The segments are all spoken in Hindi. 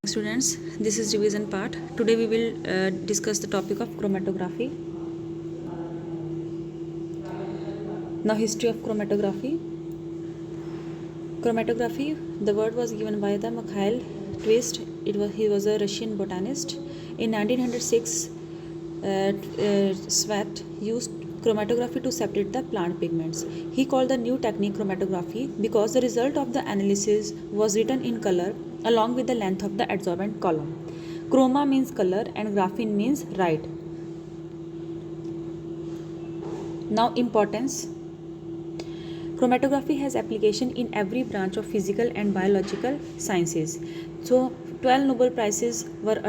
Students, this is revision part. Today we will discuss the topic of chromatography. Now, history of chromatography. Chromatography, the word was given by the Mikhail Twist. He was a Russian botanist. In 1906, Svat used chromatography to separate the plant pigments. He called the new technique chromatography because the result of the analysis was written in color along with the length of the adsorbent column. Chroma means color and graphene means light. Now, importance. Chromatography has application in every branch of physical and biological sciences. So, 12 Nobel Prizes were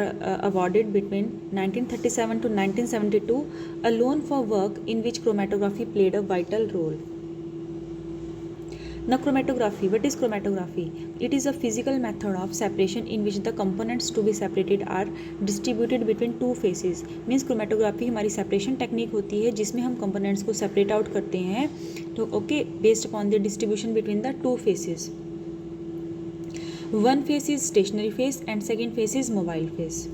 awarded between 1937 to 1972 alone for work in which chromatography played a vital role. Now, chromatography. What is chromatography? It is a physical method of separation in which the components to be separated are distributed between two phases. Means chromatography हमारी separation technique होती है जिसमें हम components को separate out करते हैं तो based upon the distribution between the two phases. One phase is stationary phase and second phase is mobile phase.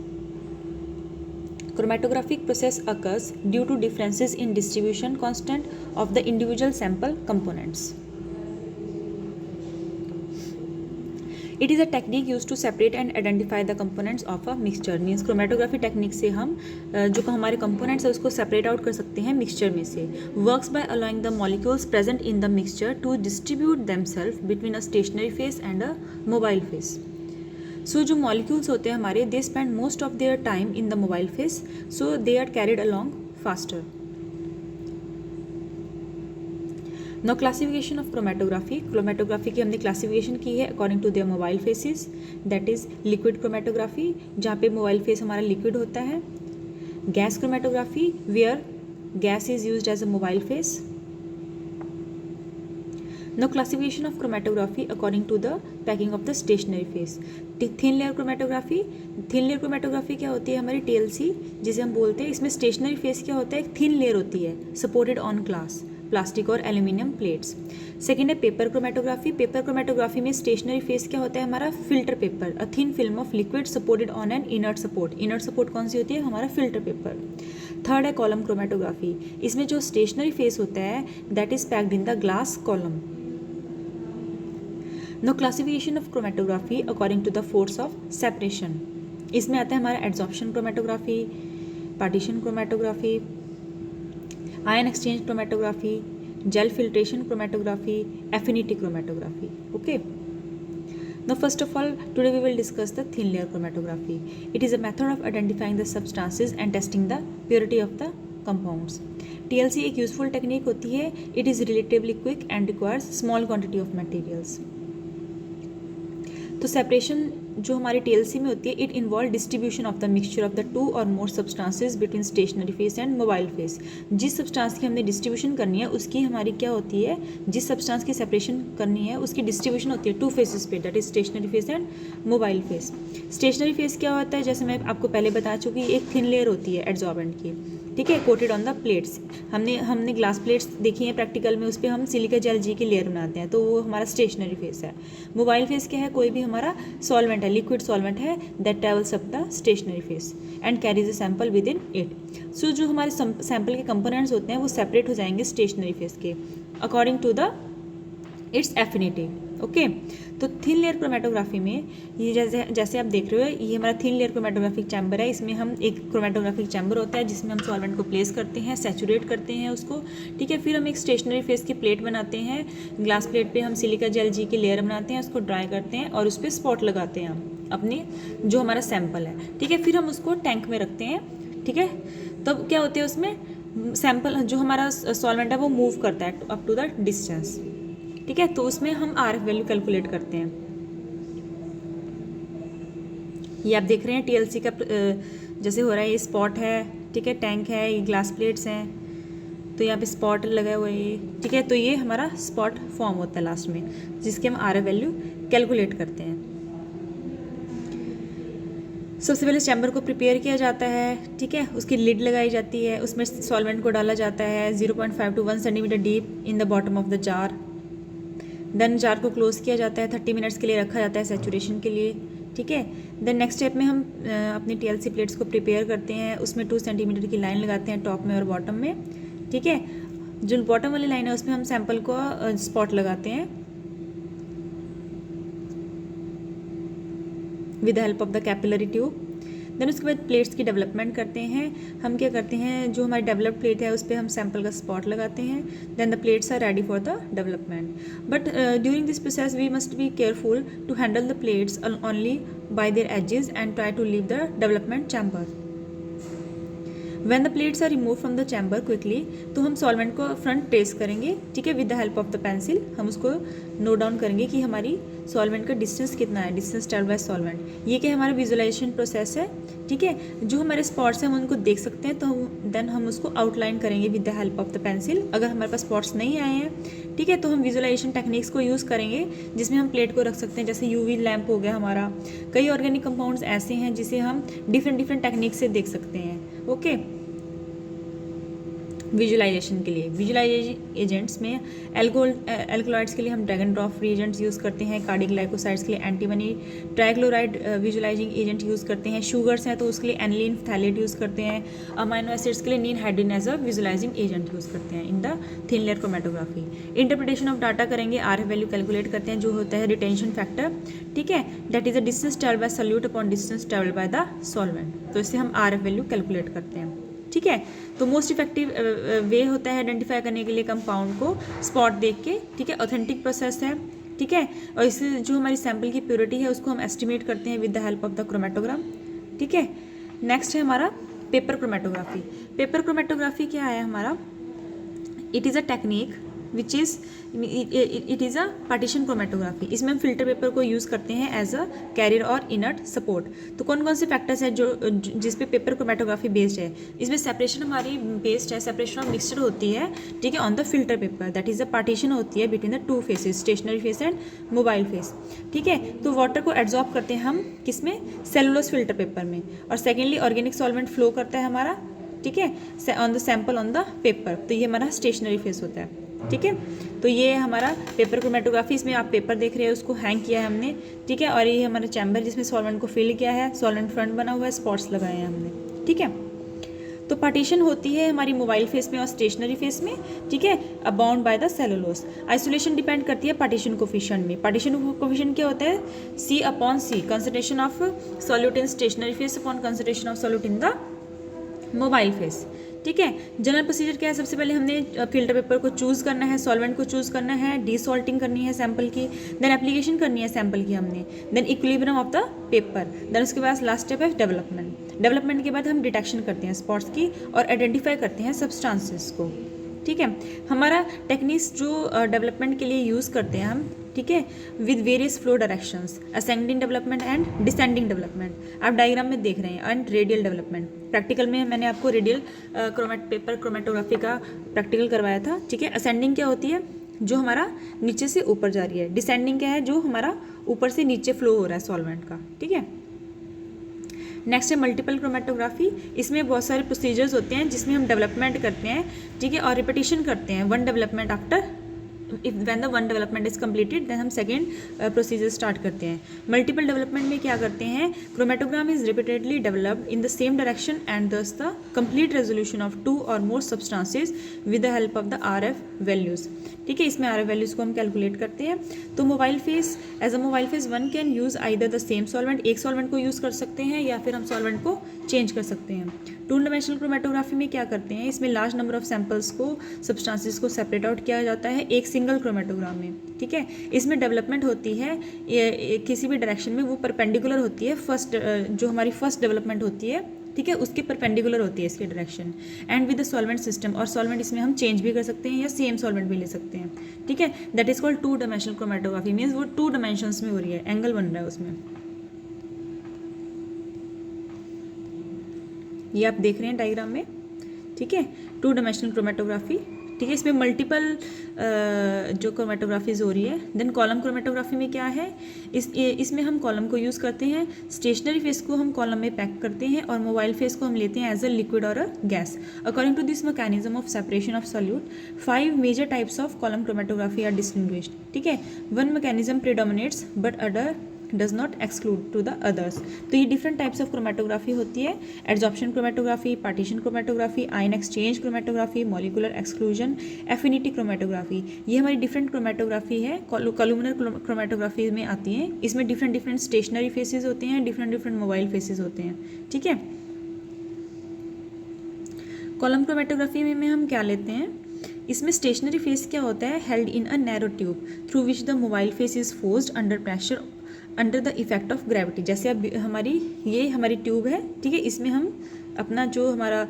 Chromatographic process occurs due to differences in distribution constant of the individual sample components. It is a technique used to separate and identify the components of a mixture. Means chromatography technique से हम जो हमारे components है उसको separate out कर सकते हैं mixture में से. Works by allowing the molecules present in the mixture to distribute themselves between a stationary phase and a mobile phase. So जो molecules होते हैं हमारे they spend most of their time in the mobile phase, so they are carried along faster. Now, classification of chromatography. Chromatography की हमने classification की है according to their mobile phases. That is liquid chromatography, जहाँ पे mobile phase हमारा liquid होता है. Gas chromatography, where gas is used as a mobile phase. Now, classification of chromatography according to the packing of the stationary phase. Thin layer chromatography. Thin layer chromatography क्या होती है हमारी TLC जिसे हम बोलते हैं. इसमें stationary phase क्या होता है, एक thin layer होती है supported on glass, प्लास्टिक और एल्यूमिनियम प्लेट्स. सेकेंड है पेपर क्रोमेटोग्राफी. पेपर क्रोमेटोग्राफी में स्टेशनरी फेस क्या होता है हमारा, filter paper, a thin film of liquid supported on an inert support. Inert support कौन सी होती है हमारा, फिल्टर पेपर. थर्ड है कॉलम क्रोमेटोग्राफी. इसमें जो स्टेशनरी फेस होता है that is packed in the glass column. No classification of chromatography according to the force of separation. इसमें आता है हमारा adsorption chromatography, partition chromatography, ion exchange chromatography, gel filtration chromatography, affinity chromatography. Okay. Now, first of all, today we will discuss the thin layer chromatography. It is a method of identifying the substances and testing the purity of the compounds. TLC एक useful technique होती है. It is relatively quick and requires small quantity of materials. तो सेपरेशन जो हमारी TLC में होती है it involve distribution of the mixture of the two or more substances between stationary phase and mobile phase. जिस सब्सटेंस की हमने डिस्ट्रीब्यूशन करनी है उसकी हमारी क्या होती है, जिस सब्सटेंस की सेपरेशन करनी है उसकी डिस्ट्रीब्यूशन होती है टू फेसेस पे, that is stationary phase and mobile phase. Stationary phase क्या होता है, जैसे मैं आपको पहले बता चुकी, एक थिन लेयर होती है एड्सॉर्बेंट की, ठीक है, कोटेड ऑन द प्लेट्स. हमने ग्लास प्लेट्स देखी हैं प्रैक्टिकल में, उस पर हम सिलिका जेल जी की लेयर बनाते हैं, तो वो हमारा स्टेशनरी फेस है. मोबाइल फेस क्या है, कोई भी हमारा सॉल्वेंट है, लिक्विड सॉल्वेंट है that travels up the stationary phase and carries a sample within it. So जो हमारे सैंपल के कंपोनेंट्स होते हैं वो सेपरेट हो जाएंगे स्टेशनरी फेस के according to the its affinity. Okay. तो थिन लेयर क्रोमेटोग्राफी में ये जैसे आप देख रहे हो ये हमारा थिन लेयर क्रोमेटोग्राफिक चैम्बर है. इसमें हम एक क्रोमेटोग्राफिक चैम्बर होता है जिसमें हम सॉल्वेंट को प्लेस करते हैं, सैचुरेट करते हैं उसको, ठीक है. फिर हम एक स्टेशनरी फेस की प्लेट बनाते हैं, ग्लास प्लेट पे हम सिलिका जेल जी की लेयर बनाते हैं, उसको ड्राई करते हैं और उस पर स्पॉट लगाते हैं हम अपने जो हमारा सैंपल है, ठीक है. फिर हम उसको टैंक में रखते हैं, ठीक है. तब क्या होते हैं उसमें सैंपल जो हमारा सॉल्वेंट है वो मूव करता है अप टू द डिस्टेंस, ठीक है. तो उसमें हम RF वैल्यू कैलकुलेट करते हैं. ये आप देख रहे हैं TLC का जैसे हो रहा है, ये स्पॉट है, ठीक है, टैंक है, ये ग्लास प्लेट्स हैं, तो यहाँ पे स्पॉट लगा हुआ है, ठीक है. तो ये हमारा स्पॉट फॉर्म होता है लास्ट में जिसके हम RF वैल्यू कैलकुलेट करते हैं. सबसे पहले चैम्बर को प्रिपेयर किया जाता है, ठीक है. उसकी लिड लगाई जाती है, उसमें सॉल्वेंट को डाला जाता है 0.5 to 1 centimetre deep in the bottom of the jar. Then jar को क्लोज किया जाता है, 30 मिनट्स के लिए रखा जाता है सेचुरेशन के लिए, ठीक है. देन नेक्स्ट स्टेप में हम अपनी TLC प्लेट्स को प्रिपेयर करते हैं। उसमें 2 सेंटीमीटर की लाइन लगाते हैं टॉप में और बॉटम में, ठीक है। जो बॉटम वाली लाइन है उसमें हम सैंपल को स्पॉट लगाते हैं with the help of the capillary tube. Then उसके बाद प्लेट्स की डेवलपमेंट करते हैं। हम क्या करते हैं, जो हमारी डेवलप्ड प्लेट है उस पर हम सैंपल का स्पॉट लगाते हैं। Then the plates are ready for the development. But during this process we must be careful to handle the plates only by their edges and try to leave the development chamber. When the plates are remove from the chamber quickly, तो हम सॉल्वेंट को फ्रंट ट्रेस करेंगे, ठीक है। With the help of the pencil हम उसको नोट डाउन करेंगे कि हमारी सॉल्वेंट का डिस्टेंस कितना है, डिस्टेंस ट्रैवल्ड बाय सॉल्वेंट। ये क्या हमारा विजुअलाइजेशन प्रोसेस है, ठीक है। जो हमारे स्पॉट्स हैं हम उनको देख सकते हैं, तो देन हम उसको आउटलाइन करेंगे with the help of the pencil. अगर हमारे पास स्पॉट्स नहीं आए हैं, ठीक है, तो हम विजुअलाइजेशन टेक्निक्स को यूज़ करेंगे जिसमें हम प्लेट को रख सकते हैं। जैसे यूवी लैम्प हो गया हमारा। कई ऑर्गेनिक कंपाउंड्स ऐसे हैं जिसे हम डिफरेंट टेक्निक से देख सकते हैं, ओके। विजुअलाइजेशन के लिए विजुअलाइजेशन एजेंट्स में एल्कोलॉइड्स के लिए हम ड्रैगन ड्रॉप रिएजेंट्स यूज़ करते हैं। कार्डियोग्लाइकोसाइड्स के लिए antimony trichloride visualising agent use करते हैं। शुगर्स हैं तो उसके लिए एनिलीन फ्थैलेट यूज़ करते हैं। अमाइनो एसिड्स के लिए ninhydrin as a visualising agent use करते हैं in the thin layer chromatography. Interpretation of data करेंगे, RF वैल्यू कैलकुलेट करते हैं जो होता है रिटेंशन फैक्टर, ठीक है। That is a distance travelled by solute upon distance travelled by the solvent. तो इससे हम RF वैल्यू कैलकुलेट करते हैं, ठीक है। तो मोस्ट इफेक्टिव वे होता है आइडेंटिफाई करने के लिए कंपाउंड को स्पॉट देख के, ठीक है। ऑथेंटिक प्रोसेस है, ठीक है। और इससे जो हमारी सैंपल की प्योरिटी है उसको हम एस्टिमेट करते हैं with the help of the chromatogram, ठीक है। नेक्स्ट है हमारा पेपर क्रोमेटोग्राफी। पेपर क्रोमेटोग्राफी क्या है हमारा, it is a technique which is it is a partition chromatography. इसमें हम फिल्टर पेपर को यूज़ करते हैं एज अ कैरियर और इनर्ट सपोर्ट। तो कौन कौन से फैक्टर्स हैं जो जिस पे पेपर क्रोमेटोग्राफी बेस्ड है। इसमें सेपरेशन हमारी बेस्ड है, सेपरेशन ऑफ मिक्सचर होती है, ठीक है, on the filter paper. That is a partition होती है between the 2 phases, stationary phase and mobile phase, ठीक है। तो वाटर को एब्जॉर्ब करते हैं हम किसमें, सेलुलोज फिल्टर पेपर में। और सेकेंडली ऑर्गेनिक सॉल्वेंट फ्लो करता है हमारा, ठीक है, on the sample on the paper. तो ये हमारा स्टेशनरी फेस होता है, ठीक है। तो ये हमारा पेपर क्रोमेटोग्राफी। इसमें आप पेपर देख रहे हैं उसको हैंग किया है हमने, ठीक है। और ये हमारा चैम्बर जिसमें सॉल्वेंट को फिल किया है, सॉल्वेंट फ्रंट बना हुआ है, स्पॉट्स लगाए हैं हमने, ठीक है। तो पार्टीशन होती है हमारी मोबाइल फेस में और स्टेशनरी फेस में, ठीक है, bound by the cellulose. Isolation depend करती है पार्टीशन कोफिशिएंट में। पार्टीशन कोफिशिएंट क्या होता है, C/C, concentration of solute in stationary phase upon concentration of solute in the mobile phase, ठीक है। जनरल प्रोसीजर क्या है, सबसे पहले हमने फिल्टर पेपर को चूज़ करना है, सॉल्वेंट को चूज़ करना है, डीसॉल्टिंग करनी है सैंपल की, देन एप्लीकेशन करनी है सैंपल की हमने, then equilibrium of the paper, then उसके बाद लास्ट स्टेप है डेवलपमेंट। डेवलपमेंट के बाद हम डिटेक्शन करते हैं स्पॉट्स की और आइडेंटिफाई करते हैं सब्सटेंसेस को, ठीक है। हमारा टेक्निक्स जो डेवलपमेंट के लिए यूज़ करते हैं हम, ठीक है, with various flow directions, ascending development and descending development. आप डायग्राम में देख रहे हैं, एंड रेडियल डेवलपमेंट। प्रैक्टिकल में मैंने आपको रेडियल पेपर क्रोमेटोग्राफी का प्रैक्टिकल करवाया था, ठीक है। असेंडिंग क्या होती है, जो हमारा नीचे से ऊपर जा रही है। डिसेंडिंग क्या है, जो हमारा ऊपर से नीचे फ्लो हो रहा है सॉल्वेंट का, ठीक है। नेक्स्ट है मल्टीपल क्रोमेटोग्राफी। इसमें बहुत सारे प्रोसीजर्स होते हैं जिसमें हम डेवलपमेंट करते हैं, ठीक है, और रिपीटिशन करते हैं। One development after when the one development is completed then हम सेकेंड प्रोसीजर स्टार्ट करते हैं। मल्टीपल डेवलपमेंट में क्या करते हैं, chromatogram is repeatedly developed in the same direction and thus the complete resolution of 2 or more substances with the help of the RF values, ठीक है। इसमें RF वैल्यूज़ को हम कैलकुलेट करते हैं। तो mobile phase, as a mobile phase one can use either the same solvent, एक सॉल्वेंट को यूज़ कर सकते हैं या फिर हम सॉल्वेंट को चेंज कर सकते हैं। 2 डायमेंशनल क्रोमेटोग्राफी में क्या करते हैं, इसमें लार्ज नंबर ऑफ सैंपल्स को, सब्सटेंसेस को सेपरेट आउट किया जाता है एक सिंगल क्रोमेटोग्राम में, ठीक है। इसमें डेवलपमेंट होती है किसी भी डायरेक्शन में, वो परपेंडिकुलर होती है फर्स्ट, जो हमारी फर्स्ट डेवलपमेंट होती है, ठीक है, उसके परपेंडिकुलर होती है इसकी direction. And with the solvent system, और सॉल्वेंट इसमें हम चेंज भी कर सकते हैं या सेम सॉल्वेंट भी ले सकते हैं, ठीक है। That is called 2 dimensional chromatography. Means वो 2 डायमेंशंस में हो रही है, एंगल बन रहा है उसमें। ये आप देख रहे हैं डायग्राम में, ठीक है, 2 डायमेंशनल क्रोमेटोग्राफी, ठीक है। इसमें मल्टीपल जो क्रोमेटोग्राफीज हो रही है। देन कॉलम क्रोमेटोग्राफी में क्या है, इसमें हम कॉलम को यूज़ करते हैं। स्टेशनरी फेस को हम कॉलम में पैक करते हैं और मोबाइल फेस को हम लेते हैं as a liquid or a gas. According to this mechanism of separation of solute, 5 major types of column chromatography are distinguished, ठीक है। One mechanism predominates but other does not exclude to the others. तो ये डिफरेंट टाइप्स ऑफ क्रोमेटोग्राफी होती है, adsorption chromatography, partition chromatography, ion exchange chromatography, molecular exclusion, affinity chromatography. ये हमारी डिफरेंट क्रोमेटोग्राफी है, कॉलुमनर क्रोमेटोग्राफी में आती हैं। इसमें डिफरेंट डिफरेंट स्टेशनरी फेसेस होते हैं, डिफरेंट डिफरेंट मोबाइल फेसेस होते हैं, ठीक है। कॉलम क्रोमेटोग्राफी में हम क्या लेते हैं, इसमें स्टेशनरी फेस क्या होता है, held in a narrow tube through which the mobile phase is forced under pressure under the effect of gravity. जैसे अब ये हमारी ट्यूब है, ठीक है, इसमें हम अपना जो हमारा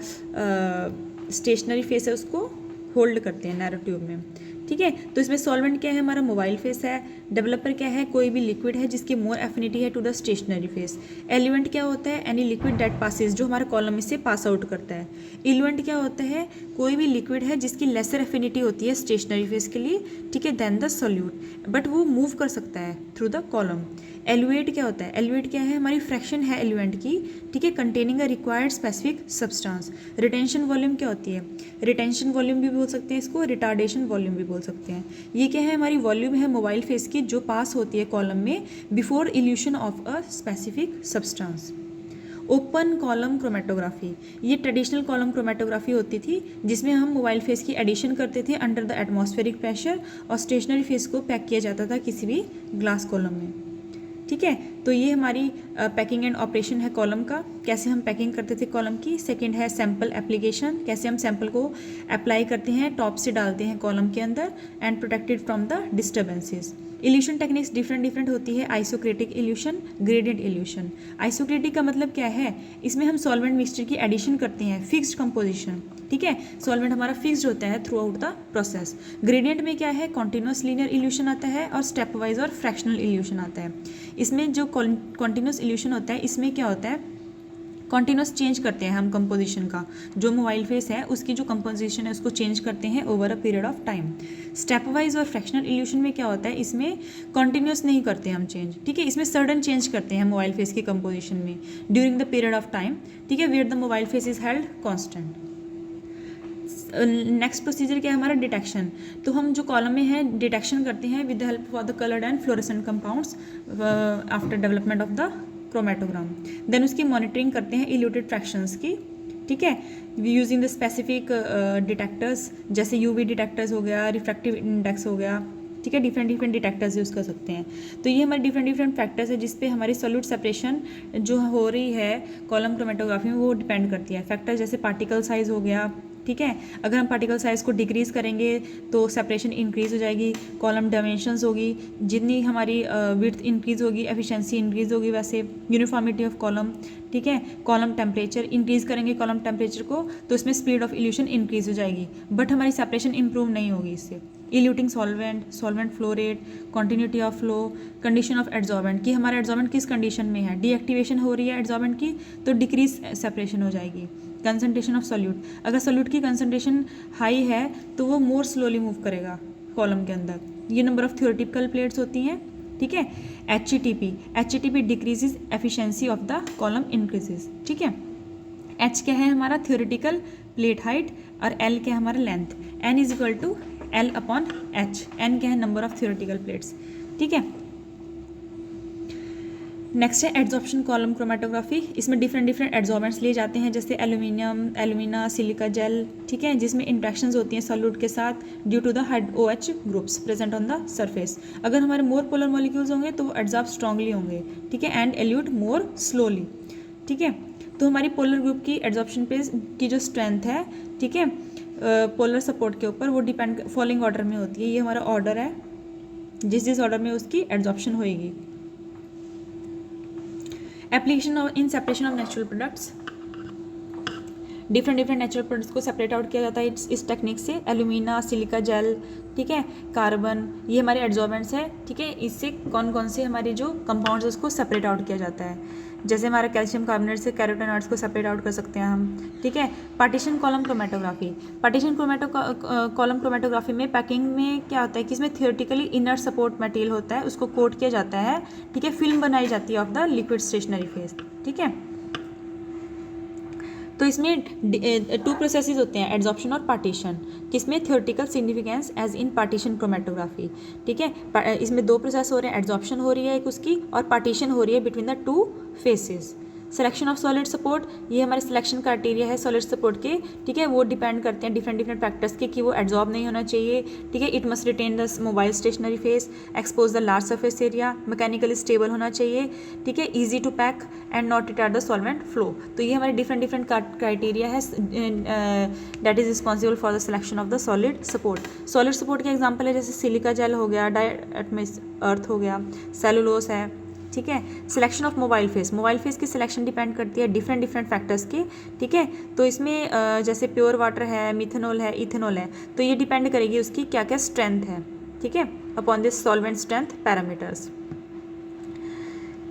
स्टेशनरी फेस है उसको होल्ड करते हैं नैरो ट्यूब में, ठीक है। तो इसमें सॉल्वेंट क्या है, हमारा मोबाइल फेस है। डेवलपर क्या है, कोई भी लिक्विड है जिसकी मोर एफिनिटी है to the stationary phase. Element क्या होता है, एनी लिक्विड दैट पासिस, जो हमारा कॉलम में से पास आउट करता है। इलवेंट क्या होता है, कोई भी लिक्विड है जिसकी लेसर एफिनिटी होती है स्टेशनरी फेस के लिए, ठीक है, देन द सोल्यूट, बट वो मूव कर सकता है थ्रू द कॉलम। एलुएट क्या होता है, एलुएट क्या है, हमारी फ्रैक्शन है एलुएंट की, ठीक है, containing a required specific substance. Retention volume क्या होती है, रिटेंशन वॉल्यूम भी बोल सकते हैं इसको, रिटार्डेशन वॉल्यूम भी बोल सकते हैं। ये क्या है, हमारी वॉल्यूम है मोबाइल फेस की जो पास होती है कॉलम में before evolution of a specific substance. Open column chromatography, ये ट्रेडिशनल कॉलम क्रोमेटोग्राफी होती थी जिसमें हम मोबाइल फेस की एडिशन करते थे अंडर द एटमॉस्फेरिक प्रेशर और स्टेशनरी फेस को पैक किया जाता था किसी भी ग्लास कॉलम में, ठीक है। तो ये हमारी पैकिंग एंड ऑपरेशन है कॉलम का, कैसे हम पैकिंग करते थे कॉलम की। सेकंड है सैंपल एप्लीकेशन, कैसे हम सैंपल को अप्लाई करते हैं, टॉप से डालते हैं कॉलम के अंदर, and protected from the disturbances. Evolution techniques different different होती है, आइसोक्रेटिक इल्यूशन, ग्रेडियंट इल्यूशन। आइसोक्रेटिक का मतलब क्या है, इसमें हम सॉल्वेंट मिक्सचर की एडिशन करते हैं, फिक्स्ड कंपोजिशन, ठीक है, सॉल्वेंट हमारा फिक्स्ड होता है through out the process. Gradient में क्या है, कॉन्टिन्यूस लीनियर इल्यूशन आता है और स्टेप वाइज और फ्रैक्शनल इल्यूशन आता है। इसमें जो कॉन्टिन्यूस इल्यूशन होता है इसमें क्या होता है, कॉन्टिन्यूस चेंज करते हैं हम कंपोजिशन का, जो मोबाइल फेस है उसकी जो कंपोजिशन है उसको चेंज करते हैं over a period of time. Step wise और फ्रैक्शनल इल्यूशन में क्या होता है, इसमें कॉन्टिन्यूस नहीं करते हम चेंज, ठीक है, इसमें सडन चेंज करते हैं मोबाइल फेस की कंपोजिशन में during the period of time, ठीक है, where the mobile phase is held constant. Next procedure क्या है हमारा, डिटेक्शन। तो हम जो कॉलम में है डिटेक्शन करते हैं with the help of the coloured and fluorescent compounds after development of the chromatogram. Then उसकी मॉनिटरिंग करते हैं इल्यूटेड फ्रैक्शंस की, ठीक है, यूजिंग द स्पेसिफिक डिटेक्टर्स, जैसे यूवी डिटेक्टर्स हो गया, रिफ्रैक्टिव इंडेक्स हो गया, ठीक है, डिफरेंट डिफरेंट डिटेक्टर्स यूज़ कर सकते हैं। तो ये हमारे डिफरेंट डिफरेंट फैक्टर्स है जिस पे हमारी सॉल्यूट सेपरेशन जो हो रही है कॉलम क्रोमेटोग्राफी में वो डिपेंड करती है। फैक्टर जैसे पार्टिकल साइज हो गया, ठीक है, अगर हम पार्टिकल साइज़ को डिक्रीज़ करेंगे तो सेपरेशन इंक्रीज़ हो जाएगी, कॉलम डायमेंशंस होगी, जितनी हमारी विड्थ इंक्रीज़ होगी एफिशिएंसी इंक्रीज़ होगी, वैसे यूनिफॉर्मिटी ऑफ कॉलम, ठीक है, कॉलम टेम्परेचर इंक्रीज़ करेंगे कॉलम टेम्परेचर को तो इसमें स्पीड ऑफ इल्यूशन इंक्रीज़ हो जाएगी, बट हमारी सेपरेशन इंप्रूव नहीं होगी इससे। Eluting solvent, solvent flow rate, continuity of flow, condition of adsorbent कि हमारा एड्जॉर्बेंट किस कंडीशन में है, डीएक्टिवेशन हो रही है एड्जॉर्बेंट की तो डिक्रीज सेपरेशन हो जाएगी। कंसंट्रेशन ऑफ सॉल्यूट, अगर सॉल्यूट की कंसंट्रेशन हाई है तो वो मोर स्लोली मूव करेगा कॉलम के अंदर। ये नंबर ऑफ थ्योरेटिकल प्लेट्स होती हैं, ठीक है। HTP decreases efficiency of the column increases, ठीक है। एच क्या है हमारा थ्योरेटिकल प्लेट हाइट और एल क्या है हमारा length, N is equal to L upon H, N क्या है नंबर ऑफ थ्योरेटिकल प्लेट्स, ठीक है। नेक्स्ट है एड्जॉर्प्शन कॉलम क्रोमेटोग्राफी, इसमें डिफरेंट डिफरेंट एड्जॉर्बेंट्स लिए जाते हैं जैसे एल्यूमिनियम, एल्यूमिना, सिलिका जेल, ठीक है, जिसमें इंट्रैक्शंस होती हैं सॉल्यूट के साथ due to the OH groups present on the surface. अगर हमारे मोर पोलर मॉलिक्यूल्स होंगे तो वो एड्जॉर्ब स्ट्रांगली होंगे, ठीक है, एंड एल्यूट मोर स्लोली, ठीक है। तो हमारी पोलर ग्रुप की एड्जॉर्प्शन पे की जो स्ट्रेंथ है, ठीक है, पोलर सपोर्ट के ऊपर वो डिपेंड फॉलोइंग ऑर्डर में होती है। ये हमारा ऑर्डर है, जिस ऑर्डर में उसकी एड्जॉर्प्शन होएगी। Application in separation of natural products, different different natural products को सेपरेट आउट किया जाता है इस टेक्निक से। एल्यूमिना, सिलिका जेल, ठीक है, कार्बन, ये हमारे एड्जॉर्बेंट्स है, ठीक है। इससे कौन कौन से हमारे जो कंपाउंड्स है उसको सेपरेट आउट किया जाता है, जैसे हमारा कैल्शियम कार्बोनेट से कैरोटेनॉइड्स को सेपरेट आउट कर सकते हैं हम, ठीक है। Partition column chromatography, partition column chromatography में पैकिंग में क्या होता है कि इसमें थियोरेटिकली इनर सपोर्ट मटेरियल होता है, उसको कोट किया जाता है, ठीक है, फिल्म बनाई जाती है of the liquid stationary phase, ठीक है। तो इसमें टू प्रोसेसेस होते हैं, एड्जॉर्प्शन और पार्टीशन। किसमें? Theoretical significance as in partition chromatography. ठीक है, इसमें दो प्रोसेस हो रहे हैं, एड्जॉर्प्शन हो रही है एक उसकी, और पार्टीशन हो रही है between the two faces. Selection of solid support, ये हमारे सिलेक्शन क्राइटेरिया है सॉलिड सपोर्ट के। ठीक है, वो डिपेंड करते हैं डिफरेंट फैक्टर्स के, कि वो एब्जॉर्ब नहीं होना चाहिए। ठीक है, it must retain the mobile stationary phase, expose the large surface area, mechanically stable होना चाहिए। ठीक है, easy to pack and not retard the solvent flow. तो ये हमारे डिफरेंट क्राइटेरिया है that is responsible for the selection of the solid support. Solid support के एग्जाम्पल है जैसे सिलिका जेल हो गया, डायटमिस अर्थ हो गया, सेलुलोस है। ठीक है, selection of mobile face, mobile phase की सिलेक्शन डिपेंड करती है डिफरेंट फैक्टर्स के। ठीक है, तो इसमें जैसे प्योर वाटर है, मिथेनॉल है, इथेनॉल है, तो ये डिपेंड करेगी उसकी क्या क्या स्ट्रेंथ है। ठीक है, upon this solvent strength parameters.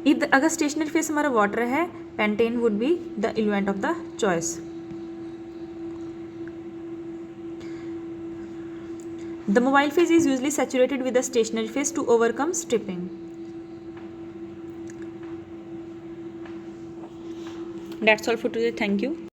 अगर स्टेशनरी फेस हमारा वाटर है, pentane would be the eluent of the choice. The mobile phase is usually saturated with the stationary phase to overcome stripping. That's all for today. Thank you.